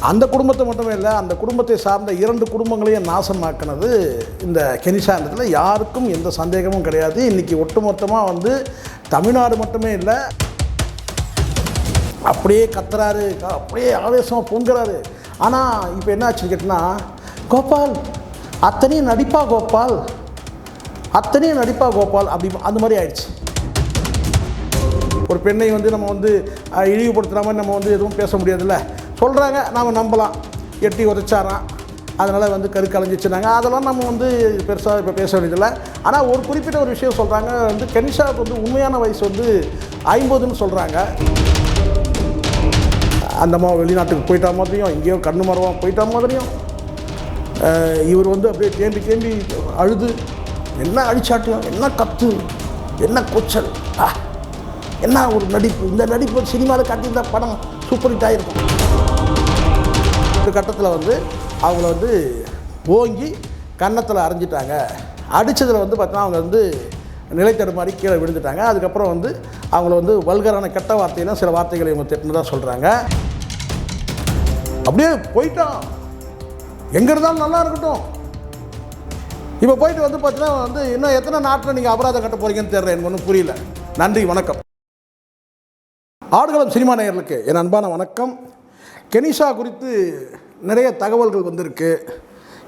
அந்த குடும்பத்தை மட்டுமே இல்லை, அந்த குடும்பத்தை சார்ந்த 2 குடும்பங்களையும் நாசமாக்கினது இந்த கெனிஷான்றதுல யாருக்கும் எந்த சந்தேகமும் கிடையாது. இன்றைக்கி ஒட்டுமொத்தமாக வந்து தமிழ்நாடு மட்டுமே இல்லை, அப்படியே கத்துறாரு, அப்படியே ஆவேசமாக பொங்குறாரு. ஆனால் இப்போ என்ன ஆச்சுன்னு கேட்டினா, கோபால் அத்தனையும் நடிப்பா கோபால், அத்தனையும் நடிப்பா கோபால் அப்படி அந்த மாதிரி ஆயிடுச்சு. ஒரு பெண்ணை வந்து நம்ம வந்து இழிவுபடுத்துகிற மாதிரி நம்ம வந்து எதுவும் பேச முடியாதுல்ல. சொல்கிறாங்க, நாம் நம்பலாம், எட்டி உதச்சாராம், அதனால் வந்து கருக்கலைஞ்சிச்சுனாங்க, அதெல்லாம் நம்ம வந்து பெருசாக இப்போ பேச வேண்டியதில்லை. ஆனால் ஒரு குறிப்பிட்ட ஒரு விஷயம் சொல்கிறாங்க, வந்து கெனிஷாவுக்கு வந்து உண்மையான வயசு வந்து 50ன்னு சொல்கிறாங்க. அந்தம்மா வெளிநாட்டுக்கு போயிட்டா மாதிரியும், எங்கேயோ கண்ணு மரமாக போயிட்டா மாதிரியும், இவர் வந்து அப்படியே தேம்பி தேம்பி அழுது, என்ன அழிச்சாட்டியம், என்ன கத்து, என்ன கூச்சல், என்ன ஒரு நடிப்பு. இந்த நடிப்பு சினிமாவில் காட்டியிருந்த படம் சூப்பர் ஹிட் ஆகிருக்கும். ஒரு கட்டத்தில் வந்து அவங்கள வந்து ஓங்கி கன்னத்தில் அரைஞ்சிட்டாங்க. அடித்ததில் வந்து பார்த்தீங்கன்னா அவங்க வந்து நிலைத்தடுமாறி கீழே விழுந்துட்டாங்க. அதுக்கப்புறம் வந்து அவங்கள வந்து வல்கரான கெட்ட வார்த்தையெல்லாம் சில வார்த்தைகளை இவங்க திட்டினதாக சொல்கிறாங்க. அப்படியே போயிட்டான், எங்கே இருந்தாலும் நல்லா இருக்கட்டும். இப்போ போயிட்டு வந்து பார்த்தீங்கன்னா வந்து இன்னும் எத்தனை நாட்டில் நீங்கள் அபராதம் கட்ட போகிறீங்கன்னு தெரியல, எனக்கு ஒன்றும் புரியல. நன்றி, வணக்கம். ஆடுகளம் சினிமா நேயர்களுக்கு என் அன்பான வணக்கம். கெனிஷா குறித்து நிறைய தகவல்கள் வந்திருக்கு.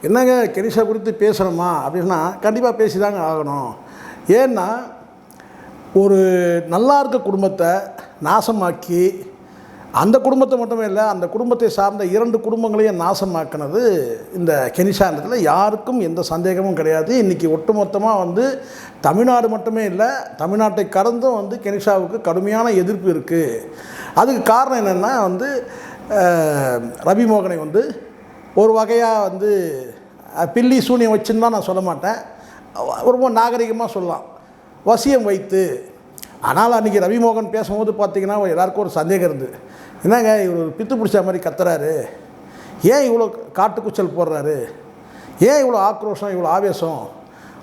என்னங்க கெனிஷா குறித்து பேசணுமா அப்படின்னா கண்டிப்பாக பேசி தாங்க ஆகணும். ஏன்னா ஒரு நல்லா இருக்க குடும்பத்தை நாசமாக்கி, அந்த குடும்பத்தை மட்டுமே இல்லை, அந்த குடும்பத்தை சார்ந்த 2 குடும்பங்களையும் நாசமாக்கினது இந்த கெனிஷான்றதுல யாருக்கும் எந்த சந்தேகமும் கிடையாது. இன்றைக்கி ஒட்டுமொத்தமாக வந்து தமிழ்நாடு மட்டுமே இல்லை, தமிழ்நாட்டை கடந்தும் வந்து கெனிஷாவுக்கு கடுமையான எதிர்ப்பு இருக்குது. அதுக்கு காரணம் என்னென்னா வந்து ரவிமோகனை வந்து ஒரு வகையாக வந்து பில்லி சூனியம் வச்சுன்னு தான் நான் சொல்ல மாட்டேன், ரொம்ப நாகரிகமாக சொல்லலாம், வசியம் வைத்து. ஆனால் அன்றைக்கி ரவிமோகன் பேசும்போது பார்த்திங்கன்னா எல்லாருக்கும் ஒரு சந்தேகம் இருந்து, என்னங்க இவர் பித்து பிடிச்ச மாதிரி கத்துறாரு, ஏன் இவ்வளோ காட்டுக்குச்சல் போடுறாரு, ஏன் இவ்வளோ ஆக்ரோஷம், இவ்வளோ ஆவேசம்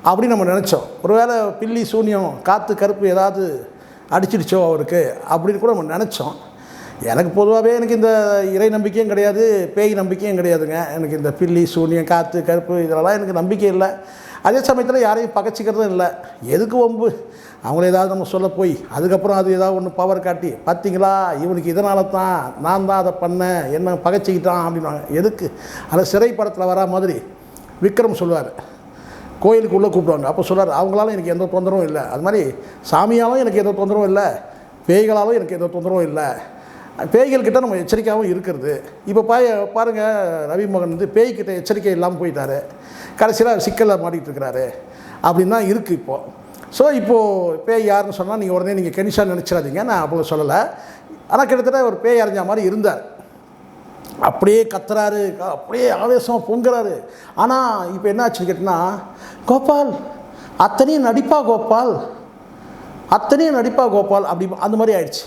அப்படின்னு நம்ம நினச்சோம். ஒருவேளை பில்லி சூனியம் காற்று கருப்பு ஏதாவது அடிச்சிடுச்சோ அவருக்கு அப்படின்னு கூட நம்ம நினச்சோம். எனக்கு பொதுவாகவே எனக்கு இந்த இறை நம்பிக்கையும் கிடையாது, பேய் நம்பிக்கையும் கிடையாதுங்க. எனக்கு இந்த பில்லி சூனியம் காற்று கருப்பு இதெல்லாம் எனக்கு நம்பிக்கை இல்லை. அதே சமயத்தில் யாரையும் பகைச்சிக்கிறதும் இல்லை. எதுக்கு வம்பு, அவங்கள ஏதாவது நம்ம சொல்ல போய் அதுக்கப்புறம் அது ஏதாவது ஒன்று பவர் காட்டி, பார்த்தீங்களா இவனுக்கு இதனால தான் நான் தான் அதை பண்ணேன், என்ன பகைச்சிக்கிட்டான் அப்படின்வாங்க. எதுக்கு? அதில் சிறை படத்தில் வரா மாதிரி விக்ரம் சொல்லுவார், கோயிலுக்கு உள்ளே கூப்பிடுவாங்க, அப்போ சொல்லுவார், அவங்களால எனக்கு எந்த தொந்தரவும் இல்லை, அது மாதிரி சாமியாலும் எனக்கு எந்த தொந்தரவும் இல்லை, பேய்களாலும் எனக்கு எந்த தொந்தரவும் இல்லை. பேய்கள்கிட்ட நம்ம எச்சரிக்கையாகவும் இருக்கிறது. இப்போ பாருங்கள், ரவிமோகன் வந்து பேய்கிட்ட எச்சரிக்கை இல்லாமல் போயிட்டார், கடைசியில் சிக்கலில் மாட்டிகிட்டு இருக்கிறாரு அப்படின்னு தான் இருக்குது இப்போது. ஸோ இப்போது பேய் யாருன்னு சொன்னால் நீங்கள் உடனே நீங்கள் கெனிஷா நினச்சிடாதீங்க, நான் அவ்வளோ சொல்லலை. ஆனால் கிட்டத்தட்ட ஒரு பேய் அரைஞ்ச மாதிரி இருந்தார், அப்படியே கத்துறாரு, அப்படியே ஆவேசமாக பொங்குறாரு. ஆனால் இப்போ என்ன ஆச்சுன்னு கேட்டினா, கோபால் அத்தனையும் நடிப்பா கோபால், அத்தனையும் நடிப்பா கோபால் அப்படி அந்த மாதிரி ஆயிடுச்சு.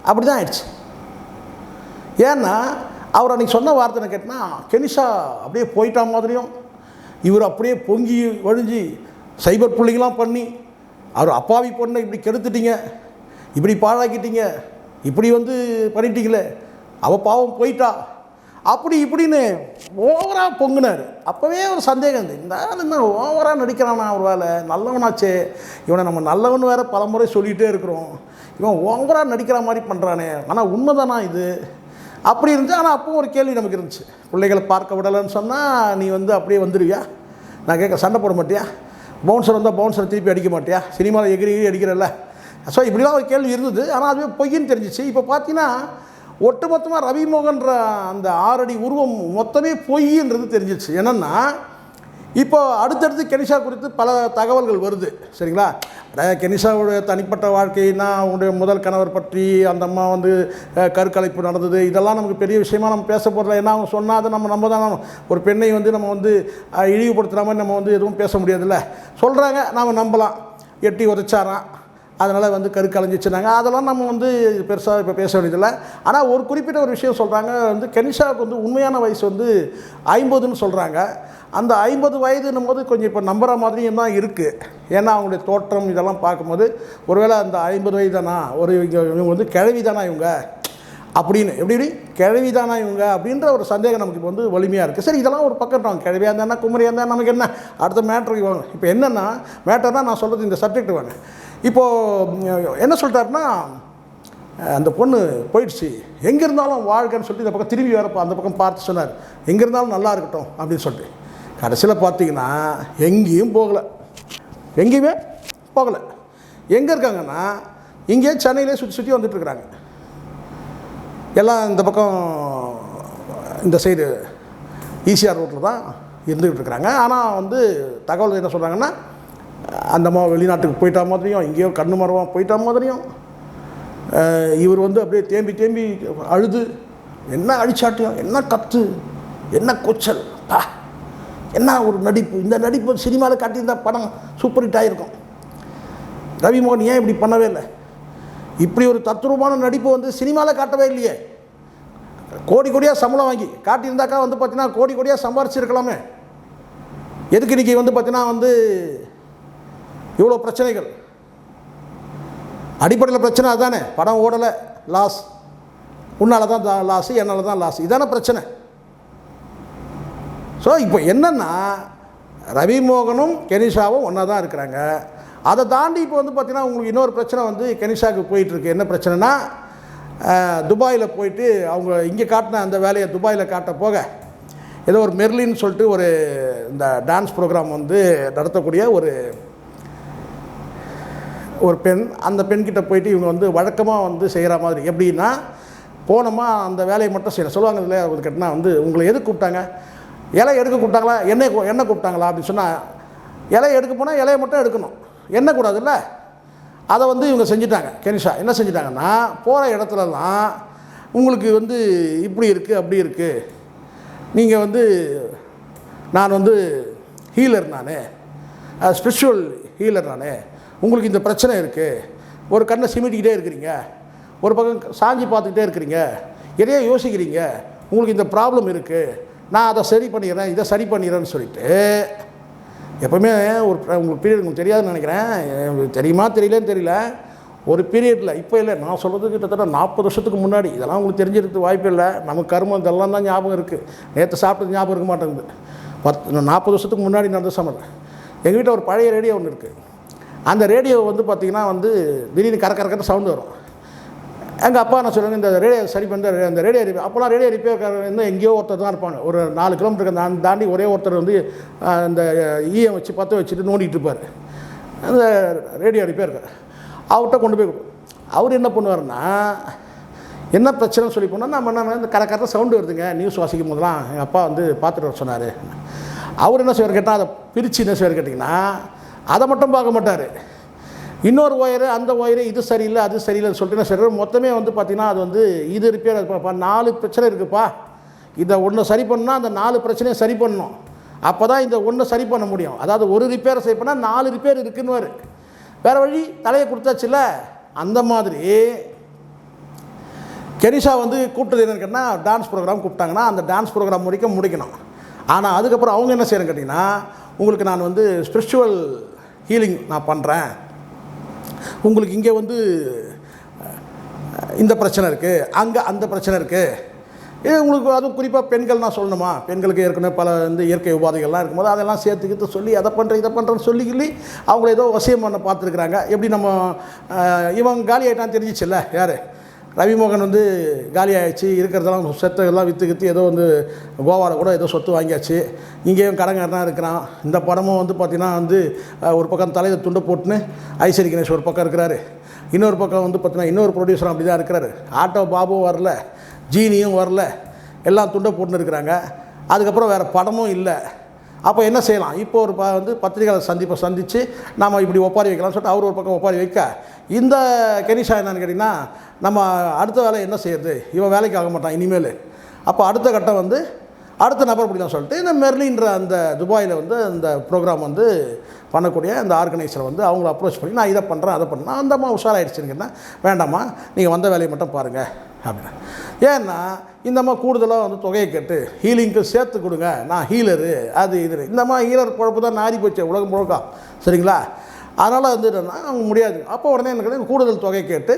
அப்படி தான் ஆயிடுச்சு. ஏன்னா அவர் அன்றைக்கி சொன்ன வார்த்தை கேட்டினா, கெனிஷா அப்படியே போயிட்டா மாதிரியும், இவர் அப்படியே பொங்கி வழிஞ்சி சைபர் புள்ளிங்கெலாம் பண்ணி, அவர் அப்பாவி பொண்ணை இப்படி கெடுத்துட்டீங்க, இப்படி பாழாக்கிட்டீங்க, இப்படி வந்து பண்ணிட்டீங்களே, அவள் பாவம் போயிட்டா அப்படி இப்படின்னு ஓவராக பொங்குனார். அப்போவே ஒரு சந்தேகம் இருந்தது, இந்த ஆள் என்ன ஓவராக நடிக்கிறானா, ஒரு வேலை நல்லவனாச்சே, இவனை நம்ம நல்லவன் வேறு பலமுறை சொல்லிகிட்டே இருக்கிறோம், இவன் ஓவராக நடிக்கிற மாதிரி பண்ணுறானே, ஆனால் உண்மைதானா இது அப்படி இருந்துச்சு. ஆனால் அப்போ ஒரு கேள்வி நமக்கு இருந்துச்சு, பிள்ளைகளை பார்க்க விடலைன்னு சொன்னால் நீ வந்து அப்படியே வந்துடுவியா, நான் கேட்க சண்டை போட மாட்டியா, பவுன்சர் வந்தால் பவுன்சரை திருப்பி அடிக்க மாட்டியா, சினிமாவில் எகிரி அடிக்கிறல்ல. ஸோ இப்படிலாம் ஒரு கேள்வி இருந்தது. ஆனால் அதுவே பொய்ன்னு தெரிஞ்சிச்சு. இப்போ பார்த்தீங்கன்னா ஒட்டுமொத்தமாக ரவிமோகன்ற அந்த 6 அடி உருவம் மொத்தமே பொய்ன்றது தெரிஞ்சிச்சு. என்னென்னா இப்போ அடுத்தடுத்து கெனிஷா குறித்து பல தகவல்கள் வருது, சரிங்களா. கெனிஷாவுடைய தனிப்பட்ட வாழ்க்கைன்னா அவங்களுடைய முதல் கணவர் பற்றி, அந்த அம்மா வந்து கருக்கலைப்பு நடந்தது, இதெல்லாம் நமக்கு பெரிய விஷயமாக நம்ம பேச போகிறதில்ல. ஏன்னா அவங்க சொன்னால் அதை நம்ம தான் ஒரு பெண்ணை வந்து நம்ம வந்து இழிவுபடுத்துகிற மாதிரி நம்ம வந்து எதுவும் பேச முடியாதுல்ல. சொல்கிறாங்க, நாம் நம்பலாம், எட்டி உதச்சாராம், அதனால் வந்து கருக்கலைஞ்சிச்சுனாங்க, அதெல்லாம் நம்ம வந்து பெருசாக இப்போ பேச வேண்டியதில்லை. ஆனால் ஒரு குறிப்பிட்ட ஒரு விஷயம் சொல்கிறாங்க, வந்து கெனிஷாவுக்கு வந்து உண்மையான வயசு வந்து 50ன்னு சொல்கிறாங்க. அந்த 50 வயதுன்னும் போது கொஞ்சம் இப்போ நம்புகிற மாதிரியும் தான் இருக்குது. ஏன்னா அவங்களுடைய தோற்றம் இதெல்லாம் பார்க்கும்போது ஒருவேளை அந்த 50 வயது தானா, இவங்க வந்து கிழவி தானா இவங்க அப்படின்னு எப்படி கிழவி தானா இவங்க அப்படின்ற ஒரு சந்தேகம் நமக்கு இப்போ வந்து வலிமையாக இருக்குது. சரி, இதெல்லாம் ஒரு பக்கம் கிழவியாக இருந்தால் குமரியாக இருந்தால் நமக்கு என்ன, அடுத்த மேட்ருக்கு வாங்க. இப்போ என்னென்னா மேட்டர்னா நான் சொல்கிறது இந்த சப்ஜெக்ட் வாங்க. இப்போது என்ன சொல்லிட்டாருன்னா, அந்த பொண்ணு போயிடுச்சு, எங்கே இருந்தாலும் வாழ்க்கைன்னு சொல்லிட்டு இந்த பக்கம் திரும்பி வரப்போ அந்த பக்கம் பார்த்து சொன்னார், எங்கே இருந்தாலும் நல்லா இருக்கட்டும் அப்படின்னு சொல்லிட்டு. கடைசியில் பார்த்தீங்கன்னா எங்கேயும் போகலை, எங்கேயுமே போகலை. எங்கே இருக்காங்கன்னா இங்கே சென்னையிலே சுற்றி சுற்றி வந்துட்டுருக்குறாங்க. எல்லாம் இந்த பக்கம் இந்த சைடு ஈசிஆர் ரோட்டில் தான் இருந்துக்கிட்டு இருக்கிறாங்க. ஆனால் வந்து தகவல் என்ன சொல்கிறாங்கன்னா, அந்தம்மா வெளிநாட்டுக்கு போயிட்டா மாதிரியும், இங்கேயோ கண்ணு மரமாக போயிட்டா மாதிரியும், இவர் வந்து அப்படியே தேம்பி தேம்பி அழுது, என்ன அழிச்சாட்டியம், என்ன கத்து, என்ன கொச்சல், என்ன ஒரு நடிப்பு. இந்த நடிப்பு சினிமாவில் காட்டியிருந்தால் படம் சூப்பர் ஹிட் ஆகிருக்கும். ரவிமோகன் ஏன் இப்படி பண்ணவே இல்லை? இப்படி ஒரு தத்ரூபமான நடிப்பு வந்து சினிமாவில் காட்டவே இல்லையே. கோடி கோடியாக சம்பளம் வாங்கி காட்டியிருந்தாக்கா வந்து பார்த்தீங்கன்னா கோடி கோடியாக சம்பாரிச்சிருக்கலாமே. எதுக்கு இன்றைக்கி வந்து பார்த்தீங்கன்னா வந்து இவ்வளோ பிரச்சனைகள்? அடிப்படையில் பிரச்சனை அதுதானே, படம் ஓடலை, லாஸ், உன்னால் தான் லாஸு, என்னால் தான் லாஸ், இதான பிரச்சனை. ஸோ இப்போ என்னென்னா ரவிமோகனும் கெனிஷாவும் ஒன்றா தான் இருக்கிறாங்க. அதை தாண்டி இப்போ வந்து பார்த்திங்கன்னா உங்களுக்கு இன்னொரு பிரச்சனை வந்து கெனிஷாவுக்கு போயிட்டுருக்கு. என்ன பிரச்சனைனா, துபாயில் போயிட்டு அவங்க இங்கே காட்டின அந்த வேலையை துபாயில் காட்ட போக ஏதோ ஒரு மெர்லின்னு சொல்லிட்டு ஒரு இந்த டான்ஸ் ப்ரோக்ராம் வந்து நடத்தக்கூடிய ஒரு பெண், அந்த பெண்கிட்ட போயிட்டு இவங்க வந்து வழக்கமாக வந்து செய்கிற மாதிரி, எப்படின்னா போனோமா அந்த வேலையை மட்டும் செய்யணும் சொல்லுவாங்க. இல்லை அது கேட்டால் வந்து உங்களை எதுக்கு கூப்பிட்டாங்க, இலை எடுக்க கூப்பிட்டாங்களா, எண்ணெய் கூப்பிட்டாங்களா அப்படின்னு சொன்னால், இலையை எடுக்க போனால் இலையை மட்டும் எடுக்கணும், எண்ணக்கூடாதுல்ல. அதை வந்து இவங்க செஞ்சுட்டாங்க. கெனிஷா என்ன செஞ்சிட்டாங்கன்னா, போகிற இடத்துலலாம் உங்களுக்கு வந்து இப்படி இருக்குது அப்படி இருக்குது, நீங்கள் வந்து நான் வந்து ஹீலர், நான் ஸ்பிரிச்சுவல் ஹீலர், நான் உங்களுக்கு இந்த பிரச்சனை இருக்குது, ஒரு கண்ணை சிமிட்டிக்கிட்டே இருக்கிறீங்க, ஒரு பக்கம் சாஞ்சி பார்த்துக்கிட்டே இருக்கிறீங்க, எதையோ யோசிக்கிறீங்க, உங்களுக்கு இந்த ப்ராப்ளம் இருக்குது, நான் அதை சரி பண்ணிடுறேன், இதை சரி பண்ணிடுறேன்னு சொல்லிட்டு எப்போவுமே உங்களுக்கு பீரியட் உங்களுக்கு தெரியாதுன்னு நினைக்கிறேன், தெரியுமா தெரியலன்னு தெரியல, ஒரு பீரியடில் இப்போ இல்லை, நான் சொல்கிறது கிட்டத்தட்ட 40 வருஷத்துக்கு முன்னாடி, இதெல்லாம் உங்களுக்கு தெரிஞ்சிருக்கு வாய்ப்பு இல்லை. நமக்கு கர்மம் இதெல்லாம் தான் ஞாபகம் இருக்குது, நேற்று சாப்பிட்டது ஞாபகம் இருக்க மாட்டேங்குது. 40 வருஷத்துக்கு முன்னாடி நடந்த சமயம் எங்கள் வீட்டில் ஒரு பழைய ரேடியோ ஒன்று இருக்குது. அந்த ரேடியோ வந்து பார்த்திங்கன்னா வந்து திடீர்னு கரக்கரன்னு சவுண்டு வரும். எங்கள் அப்பா என்ன சொல்லுவாங்க, இந்த ரேடியோ சரி பண்ண, அந்த ரேடியோ அப்போலாம் ரேடியோ ரிப்பேர்காரர் வந்து எங்கேயோ ஒருத்தர் தான் இருப்பாங்க. ஒரு 4 கிலோமீட்டருக்கு தாண்டி ஒரே ஒருத்தர் வந்து அந்த ஈயம் வச்சு பற்ற வச்சுட்டு நோண்டிகிட்டு இருப்பார். அந்த ரேடியோ ரிப்பேர்காரர் அவர்கிட்ட கொண்டு போய் அவர் என்ன பண்ணுவார்னா, என்ன பிரச்சனைன்னு சொல்லி போனால், நம்ம என்ன இந்த கரக்கரத்தை சவுண்டு வருதுங்க, நியூஸ் வாசிக்கும் போதெல்லாம் எங்கள் அப்பா வந்து பார்த்துட்டு வர சொன்னார். அவர் என்ன செய்வார் கேட்டால், அதை பிரித்து என்ன செய்வார் கேட்டிங்கன்னா, அதை மட்டும் பார்க்க மாட்டார், இன்னொரு ஒயரு, அந்த ஒயரு, இது சரியில்லை அது சரியில்லைன்னு சொல்லிட்டு என்ன செய்வார், மொத்தமே வந்து பார்த்திங்கன்னா அது வந்து இது ரிப்பேர், 4 பிரச்சனை இருக்குதுப்பா, இதை ஒன்று சரி பண்ணால் அந்த 4 பிரச்சனையும் சரி பண்ணணும், அப்போ தான் இந்த ஒன்றை சரி பண்ண முடியும். அதாவது ஒரு ரிப்பேரை சரி பண்ணால் 4 ரிப்பேர் இருக்குன்னு வேறு வழி தலையை கொடுத்தாச்சுல்ல. அந்த மாதிரி கெனிஷா வந்து கூப்பிட்டது என்னன்னு கேட்டால், டான்ஸ் ப்ரோக்ராம் கூப்பிட்டாங்கன்னா அந்த டான்ஸ் ப்ரோக்ராம் முடிக்கணும். ஆனால் அதுக்கப்புறம் அவங்க என்ன செய்யறேன்னு கேட்டிங்கன்னா, உங்களுக்கு நான் வந்து ஸ்பிரிச்சுவல் ஹீலிங் நான் பண்ணுறேன், உங்களுக்கு இங்கே வந்து இந்த பிரச்சனை இருக்குது, அங்கே அந்த பிரச்சனை இருக்குது, இது உங்களுக்கு அதுவும் குறிப்பாக பெண்கள் நான் சொல்லணுமா, பெண்களுக்கு ஏற்கனவே பல வந்து இயற்கை உபாதைகள்லாம் இருக்கும்போது அதெல்லாம் சேர்த்துக்கிட்டு சொல்லி அதை பண்ணுறேன் இதை பண்ணுறேன்னு சொல்லி அவங்கள ஏதோ வசியம் பண்ண பார்த்துருக்குறாங்க. எப்படி நம்ம இவன் காலி ஆகிட்டான்னு தெரிஞ்சிச்சுல்ல, யார் ரவிமோகன் வந்து காலி ஆகிடுச்சு, இருக்கிறதெல்லாம் சொத்தெல்லாம் விற்று ஏதோ வந்து கோவாவில் கூட ஏதோ சொத்து வாங்கியாச்சு, இங்கேயும் கடங்காரனாக இருக்கிறான். இந்த படமும் வந்து பார்த்திங்கன்னா வந்து ஒரு பக்கம் தலையில் துண்டை போட்டுன்னு ஐஸ்வரி கணேஷ் ஒரு பக்கம் இருக்கிறாரு, இன்னொரு பக்கம் வந்து பார்த்திங்கன்னா இன்னொரு ப்ரொடியூசரும் அப்படி தான் இருக்கிறாரு, ஆட்டோ பாபுவும் வரல, ஜீனியும் வரல, எல்லாம் துண்டை போட்டுன்னு இருக்கிறாங்க. அதுக்கப்புறம் வேறு படமும் இல்லை. அப்போ என்ன செய்யலாம், இப்போ ஒரு வந்து பத்திரிகையாளர் சந்தித்து நாம் இப்படி ஒப்பாரி வைக்கலாம்னு சொல்லிட்டு அவர் ஒரு பக்கம் ஒப்பாரி வைக்க, இந்த கெனிஷா என்னன்னு கேட்டிங்கன்னா, நம்ம அடுத்த வேலை என்ன செய்யறது, இவன் வேலைக்கு ஆக மாட்டான் இனிமேல், அப்போ அடுத்த கட்டம் வந்து அடுத்த நபர் பிடிக்கலாம் சொல்லிட்டு இந்த மெர்லின்ற அந்த துபாயில் வந்து அந்த ப்ரோக்ராம் வந்து பண்ணக்கூடிய அந்த ஆர்கனைசரை வந்து அவங்கள அப்ரோச் பண்ணி, நான் இதை பண்ணுறேன் அதை பண்ணேன், அந்த அம்மா உஷாராயிடுச்சுங்கன்னா, வேண்டாம்மா நீங்கள் வந்த வேலையை மட்டும் பாருங்கள் அப்படின்னா. ஏன்னா இந்த அம்மா கூடுதலாக வந்து தொகையை கேட்டு ஹீலிங்க்கு சேர்த்து கொடுங்க, நான் ஹீலரு அது இது, இந்த அம்மா ஹீலர் குழப்பு தான் நாரி போச்சு உலகம் முழுக்கா, சரிங்களா. அதனால் வந்து என்னென்னா அவங்க முடியாது. அப்போ உடனே எனக்கு கூடுதல் தொகை கேட்டு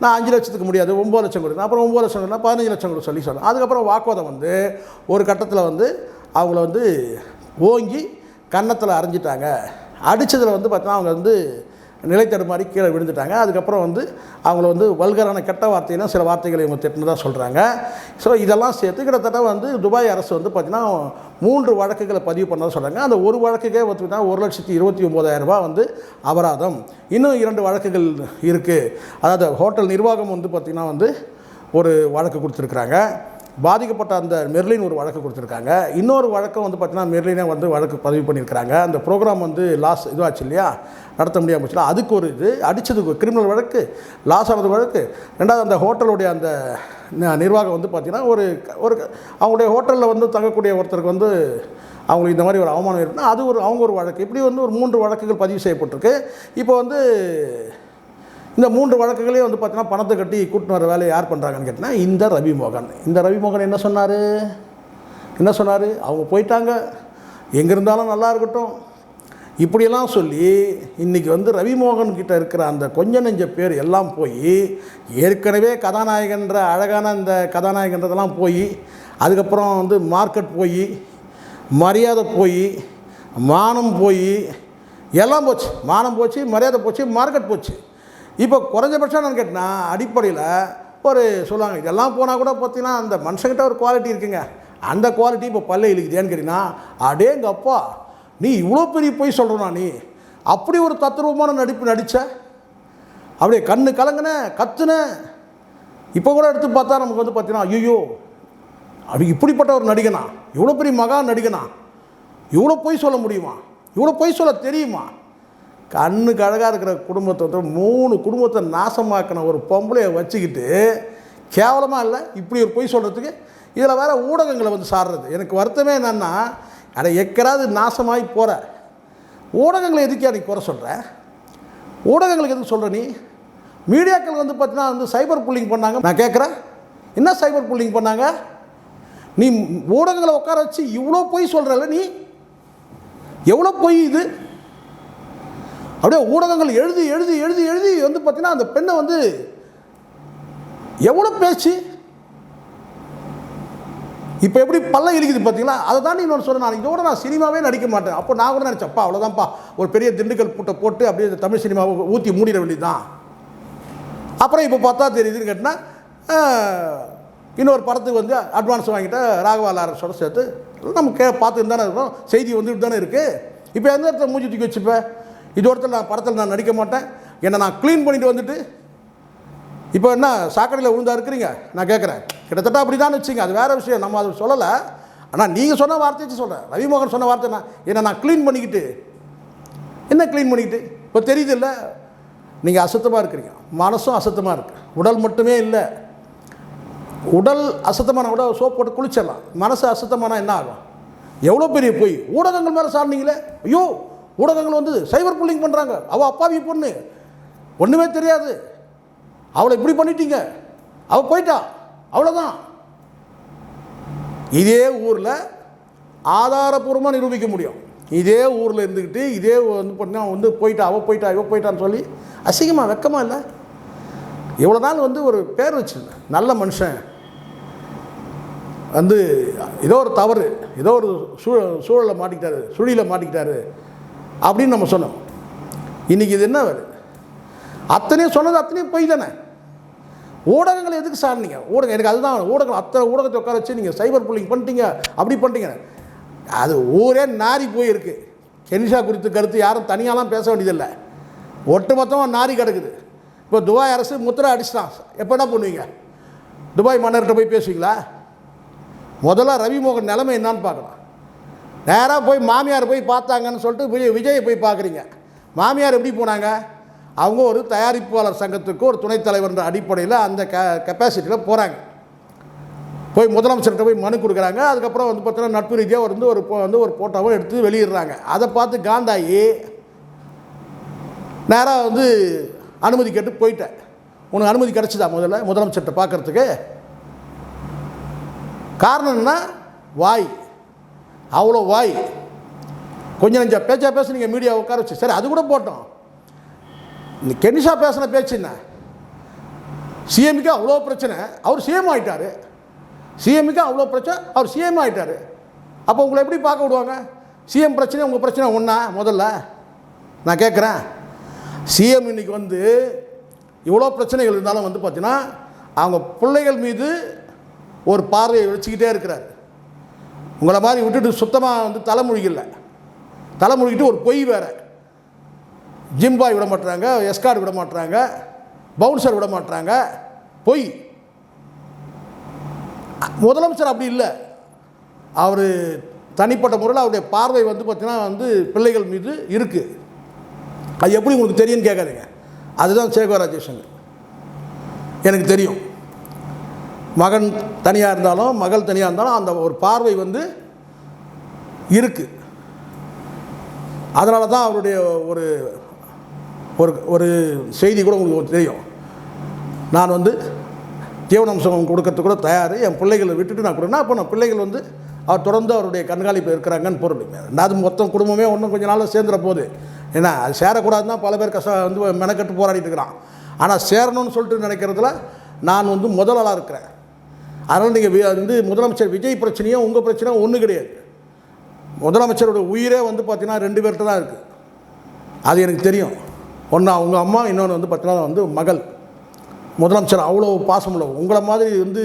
நான் 5 லட்சத்துக்கு முடியாது 9 லட்சம் கொடுங்க, அப்புறம் 9 லட்சம் கொடுங்க 15 லட்சம் கொடுக்க சொல்லி சொன்னேன். அதுக்கப்புறம் வாக்குவாதம் வந்து ஒரு கட்டத்தில் வந்து அவங்கள வந்து ஓங்கி கன்னத்தில் அரைஞ்சிட்டாங்க. அடித்ததில் வந்து பார்த்தீங்கன்னா அவங்க வந்து நிலைத்தடு மாதிரி கீழே விழுந்துட்டாங்க. அதுக்கப்புறம் வந்து அவங்கள வந்து வல்கரான கெட்ட வார்த்தையிலும் சில வார்த்தைகளை இவங்க திட்டினதாக சொல்கிறாங்க. ஸோ இதெல்லாம் சேர்த்து கிட்டத்தட்ட வந்து துபாய் அரசு வந்து பார்த்திங்கன்னா 3 வழக்குகளை பதிவு பண்ணதாக சொல்கிறாங்க. அந்த ஒரு வழக்குக்கே பார்த்திங்கன்னா 1,29,000 ரூபா வந்து அபராதம். இன்னும் 2 வழக்குகள் இருக்குது. அதாவது ஹோட்டல் நிர்வாகம் வந்து பார்த்திங்கன்னா வந்து ஒரு வழக்கு கொடுத்துருக்குறாங்க. பாதிக்கப்பட்ட அந்த மெர்லின் ஒரு வழக்கு கொடுத்துருக்காங்க. இன்னொரு வழக்கம் வந்து பார்த்திங்கன்னா மெர்லினே வந்து வழக்கு பதிவு பண்ணியிருக்கிறாங்க. அந்த ப்ரோக்ராம் வந்து லாஸ் இதுவாச்சு இல்லையா, நடத்த முடியாமல் போச்சுல, அதுக்கு ஒரு இது அடித்ததுக்கு கிரிமினல் வழக்கு, லாஸ் ஆனது வழக்கு. ரெண்டாவது அந்த ஹோட்டலுடைய அந்த நிர்வாகம் வந்து பார்த்திங்கன்னா ஒரு அவங்களுடைய ஹோட்டலில் வந்து தங்கக்கூடிய ஒருத்தருக்கு வந்து அவங்களுக்கு இந்த மாதிரி ஒரு அவமானம் இருக்குன்னா அது அவங்க ஒரு வழக்கு. இப்படி வந்து ஒரு 3 வழக்குகள் பதிவு செய்யப்பட்டிருக்கு. இப்போ வந்து இந்த 3 வழக்குகளே வந்து பார்த்தீங்கன்னா பணத்தை கட்டி கூட்டின்னு வர வேலையை யார் பண்ணுறாங்கன்னு கேட்டால் இந்த ரவிமோகன் என்ன சொன்னார், அவங்க போயிட்டாங்க, எங்கே இருந்தாலும் நல்லா இருக்கட்டும் இப்படியெல்லாம் சொல்லி இன்றைக்கி வந்து ரவிமோகன் கிட்ட இருக்கிற அந்த கொஞ்ச நெஞ்ச பேர் எல்லாம் போய் ஏற்கனவே கதாநாயகன்ற அழகான அந்த கதாநாயகன்றதெல்லாம் போய் அதுக்கப்புறம் வந்து மார்க்கெட் போய் மரியாதை போய் மானம் போய் எல்லாம் போச்சு. மானம் போச்சு, மரியாதை போச்சு, மார்க்கெட் போச்சு. இப்போ குறைஞ்சபட்சம் நான் கேட்டேன்னா அடிப்படையில் ஒரு சொல்லுவாங்க இதெல்லாம் போனால் கூட பார்த்தீங்கன்னா அந்த மனுஷங்கிட்ட ஒரு குவாலிட்டி இருக்குங்க, அந்த குவாலிட்டி இப்போ பல்ல இழுக்குதேன்னு கேட்டிங்கன்னா அடேங்க அப்பா நீ இவ்வளோ பெரிய போய் சொல்கிறனா, நீ அப்படி ஒரு தத்ரூபமான நடிப்பு நடித்த அப்படியே கண்ணு கலங்கின கத்துன. இப்போ கூட எடுத்து பார்த்தா நமக்கு வந்து பார்த்தீங்கன்னா ஐயோ அப்படி இப்படிப்பட்ட ஒரு நடிகனா, இவ்வளோ பெரிய மகா நடிகனா, இவ்வளோ பொய் சொல்ல முடியுமா, இவ்வளோ பொய் சொல்ல தெரியுமா? கண்ணுக்கு அழகாக இருக்கிற குடும்பத்தை வந்து 3 குடும்பத்தை நாசமாக்கின ஒரு பொம்பளையை வச்சுக்கிட்டு கேவலமாக இல்லை இப்படி ஒரு பொய் சொல்கிறதுக்கு. இதில் வேறு ஊடகங்களை வந்து சாடுறது. எனக்கு வருத்தமே என்னென்னா அட எக்கராது நாசமாகி போகிற ஊடகங்களை எதுக்கே நீ குறை சொல்கிற? ஊடகங்களுக்கு எதுக்கு சொல்கிற நீ? மீடியாக்கள் வந்து பார்த்தீங்கன்னா வந்து சைபர் புல்லிங் பண்ணாங்க. நான் கேட்குறேன் என்ன சைபர் புல்லிங் பண்ணாங்க? நீ ஊடகங்களை உட்கார வச்சு இவ்வளோ பொய் சொல்கிறல்ல, நீ எவ்வளோ பொய் இது? அப்படியே ஊடகங்கள் எழுதி எழுதி எழுதி எழுதி வந்து பார்த்தீங்கன்னா அந்த பெண்ணை வந்து எவ்வளோ பேச்சு இப்போ எப்படி பல்ல இழுக்குது பார்த்தீங்களா? அதை தான் இன்னொன்று சொல்கிறேன். நான் இதோட நான் சினிமாவே நடிக்க மாட்டேன். அப்போ நான் கூட நினச்சப்பா அவ்வளோதான்ப்பா ஒரு பெரிய திண்டுக்கல் பூட்டை போட்டு அப்படியே தமிழ் சினிமாவை ஊற்றி மூடிட வேண்டியதுதான். அப்புறம் இப்போ பார்த்தா தெரியுதுன்னு கேட்டால் இன்னொரு படத்துக்கு வந்து அட்வான்ஸ் வாங்கிட்ட ராகவா லாரன்ஸோட சேர்த்து நம்ம பார்த்துட்டு தானே இருக்கோம், செய்தி வந்துட்டு தானே இருக்குது. இப்போ எந்த இடத்துல மூஞ்சி தூக்கி வச்சுப்பேன்? இதோடத்தில் நான் படத்தில் நான் நடிக்க மாட்டேன், என்னை நான் க்ளீன் பண்ணிட்டு வந்துட்டு இப்போ என்ன சாக்கடையில் விழுந்தா இருக்கிறீங்க? நான் கேட்குறேன். கிட்டத்தட்ட அப்படி தான் வச்சுங்க, அது வேறு விஷயம், நம்ம அதை சொல்லலை. ஆனால் நீங்கள் சொன்ன வார்த்தையை வச்சு சொல்கிறேன். ரவிமோகன் சொன்ன வார்த்தை என்னை நான் க்ளீன் பண்ணிக்கிட்டு என்ன க்ளீன் பண்ணிக்கிட்டு இப்போ தெரியுது இல்லை, நீங்கள் அசுத்தமாக இருக்கிறீங்க, மனசும் அசுத்தமாக இருக்குது. உடல் மட்டுமே இல்லை, உடல் அசுத்தமான கூட சோப் போட்டு குளிச்சிடலாம், மனசு அசுத்தமானால் என்ன ஆகும்? எவ்வளோ பெரிய போய் ஊடகங்கள் மேலே சாடினீங்களே. ஐயோ ஊடகங்கள் வந்து சைபர் புல்லிங் பண்ணுறாங்க, அவள் அப்பாவி பொண்ணு ஒன்றுமே தெரியாது, அவளை இப்படி பண்ணிட்டீங்க, அவள் போயிட்டா அவ்வளோதான். இதே ஊரில் ஆதாரபூர்வமாக நிரூபிக்க முடியும். இதே ஊரில் இருந்துக்கிட்டு இதே வந்து பார்த்தீங்கன்னா வந்து போயிட்டா அவள் போயிட்டா இவள் போயிட்டான்னு சொல்லி அசிங்கமாக வெக்கமாக இல்லை? இவ்வளோ நாள் வந்து ஒரு பேர் வச்சுருந்தேன், நல்ல மனுஷன் வந்து ஏதோ ஒரு தவறு ஏதோ ஒரு சூழலில் மாட்டிக்கிட்டாரு, சுழியில் மாட்டிக்கிட்டாரு அப்படின்னு நம்ம சொன்னோம். இன்றைக்கி இது என்ன வருது? அத்தனையும் சொன்னது அத்தனையும் போய் தானே. ஊடகங்களை எதுக்கு சாடினீங்க? ஊடகம் எனக்கு அதுதான் ஊடகம், அத்தனை ஊடகத்தை உட்கார வச்சு நீங்கள் சைபர் புல்லிங் பண்ணிட்டீங்க, அப்படி பண்ணிட்டீங்க. அது ஊரே நாரி போயிருக்கு. கெனிஷா குறித்து கருத்து யாரும் தனியாலாம் பேச வேண்டியதில்லை, ஒட்டுமொத்தமாக நாரி கிடக்குது. இப்போ துபாய் அரசு முத்திரை அடிச்சிட்டான், எப்போ என்ன பண்ணுவீங்க? துபாய் மன்னர்கிட்ட போய் பேசுவீங்களா? முதல்ல ரவிமோகன் நிலைமை என்னான்னு பார்க்கலாம். நேராக போய் மாமியார் போய் பார்த்தாங்கன்னு சொல்லிட்டு விஜயை போய் பார்க்குறீங்க. மாமியார் எப்படி போனாங்க? அவங்க ஒரு தயாரிப்பாளர் சங்கத்துக்கு ஒரு துணைத் தலைவர்ன்ற அடிப்படையில் அந்த கெப்பாசிட்டியில் போகிறாங்க. போய் முதலமைச்சர்கிட்ட போய் மனு கொடுக்குறாங்க. அதுக்கப்புறம் வந்து பார்த்தீங்கன்னா நட்பு ரீதியாக வந்து ஒரு ஃபோட்டோவை எடுத்து வெளியிடுறாங்க. அதை பார்த்து காண்டாகி நேராக வந்து அனுமதி கேட்டு போயிட்டேன். உனக்கு அனுமதி கிடச்சிதா முதல்ல முதலமைச்சர்கிட்ட பார்க்குறதுக்கு? காரணம் என்னன்னா வாய், அவ்வளோ வாய். கொஞ்சம் நெஞ்சா பேச்சா பேச நீங்கள் மீடியா உட்கார வச்சு சரி அது கூட போட்டோம். இந்த கெனிஷா பேசின பேச்சு என்ன? சிஎம்க்கு அவ்வளோ பிரச்சனை, அவர் சிஎம் ஆகிட்டார். சிஎம்க்கு அவ்வளோ பிரச்சனை, அவர் சிஎம் ஆகிட்டார். அப்போ உங்களை எப்படி பார்க்க விடுவாங்க? சிஎம் பிரச்சனை உங்கள் பிரச்சனை ஒன்றா? முதல்ல நான் கேட்குறேன். சிஎம் இன்றைக்கி வந்து இவ்வளோ பிரச்சனைகள் இருந்தாலும் வந்து பார்த்தீங்கன்னா அவங்க பிள்ளைகள் மீது ஒரு பார்வையை வச்சுக்கிட்டே இருக்கிறார். உங்களை மாதிரி விட்டுட்டு சுத்தமாக வந்து தலைமொழிகள்ல தலைமொழிக்கிட்டு ஒரு பொய் வேறு. ஜிம்பாய் விட மாட்டுறாங்க, எஸ்கார்டு விட மாட்டுறாங்க, பவுன்சர் விட மாட்டுறாங்க, பொய். முதலமைச்சர் அப்படி இல்லை. அவர் தனிப்பட்ட முறையில் அவருடைய பார்வை வந்து பார்த்திங்கன்னா வந்து பிள்ளைகள் மீது இருக்குது. அது எப்படி உங்களுக்கு தெரியும்னு கேட்காதீங்க. அதுதான் சேகர் ராஜேஷங்க. எனக்கு தெரியும். மகன் தனியாக இருந்தாலும் மகள் தனியாக இருந்தாலும் அந்த ஒரு பார்வை வந்து இருக்குது. அதனால தான் அவருடைய ஒரு ஒரு ஒரு செய்தி கூட உங்களுக்கு தெரியும். நான் வந்து ஜீவனாம்சம் கொடுக்கறதுக்கு கூட தயார், என் பிள்ளைகளை விட்டுட்டு நான் கொடுன்னா அப்போ நான் பிள்ளைகள் வந்து அவர் தொடர்ந்து அவருடைய கண்காணிப்பு இருக்கிறாங்கன்னு பொருள். ரெண்டாவது மொத்தம் குடும்பமே ஒன்றும் கொஞ்சம் நாளில் சேர்ந்துட போகுது. ஏன்னா அது சேரக்கூடாதுன்னா பல பேர் வந்து மெனக்கட்டு போராடிட்டு இருக்கிறான். ஆனால் சேரணும்னு சொல்லிட்டு நினைக்கிறதுல நான் வந்து முதலாளாக இருக்கிறேன். அதனால் நீங்கள் வந்து முதலமைச்சர் விஜய் பிரச்சனையும் உங்கள் பிரச்சனையும் ஒன்றும் கிடையாது. முதலமைச்சரோட உயிரே வந்து பார்த்தீங்கன்னா 2 பேர்கிட்ட தான் இருக்குது. அது எனக்கு தெரியும். ஒன்று அவங்க அம்மா, இன்னொன்று வந்து பார்த்தீங்கன்னா வந்து மகள். முதலமைச்சர் அவ்வளோ பாசம் உள்ளவர். உங்களை மாதிரி வந்து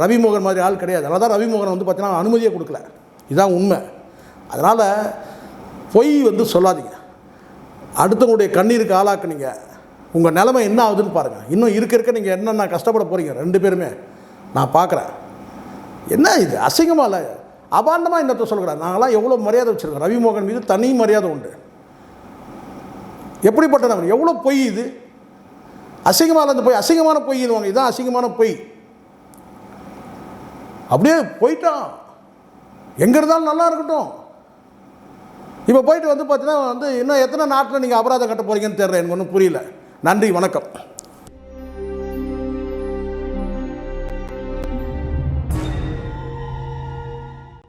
ரவிமோகன் மாதிரி ஆள் கிடையாது. அதனால தான் ரவிமோகன் வந்து பார்த்தீங்கன்னா அனுமதியே கொடுக்கல. இதுதான் உண்மை. அதனால் பொய் வந்து சொல்லாதீங்க. அடுத்தவங்களுடைய கண்ணீருக்கு ஆளாக்குனீங்க. உங்கள் நிலைமை என்ன ஆகுதுன்னு பாருங்கள். இன்னும் இருக்க நீங்கள் என்னென்ன கஷ்டப்பட போகிறீங்க 2 பேருமே. நான் பார்க்குறேன். என்ன இது அசிங்கமாக இல்லை, அபாண்டமாக என்னத்தை சொல்கிறேன். நாங்களாம் எவ்வளோ மரியாதை வச்சுருக்கோம். ரவிமோகன் மீது தனி மரியாதை உண்டு. எப்படிப்பட்ட நபர், எவ்வளோ பொய் இது. அசிங்கமாக இருந்து போய் அசிங்கமான பொய் இதுவாங்க. இதுதான் அசிங்கமான பொய். அப்படியே போயிட்டான். எங்கே இருந்தாலும் நல்லா இருக்கட்டும். இப்போ போயிட்டு வந்து பார்த்தீங்கன்னா வந்து இன்னும் எத்தனை நாட்டில் நீங்கள் அபராதம் கட்ட போகிறீங்கன்னு தெரியல. எனக்கு ஒன்றும் புரியல. நன்றி, வணக்கம்.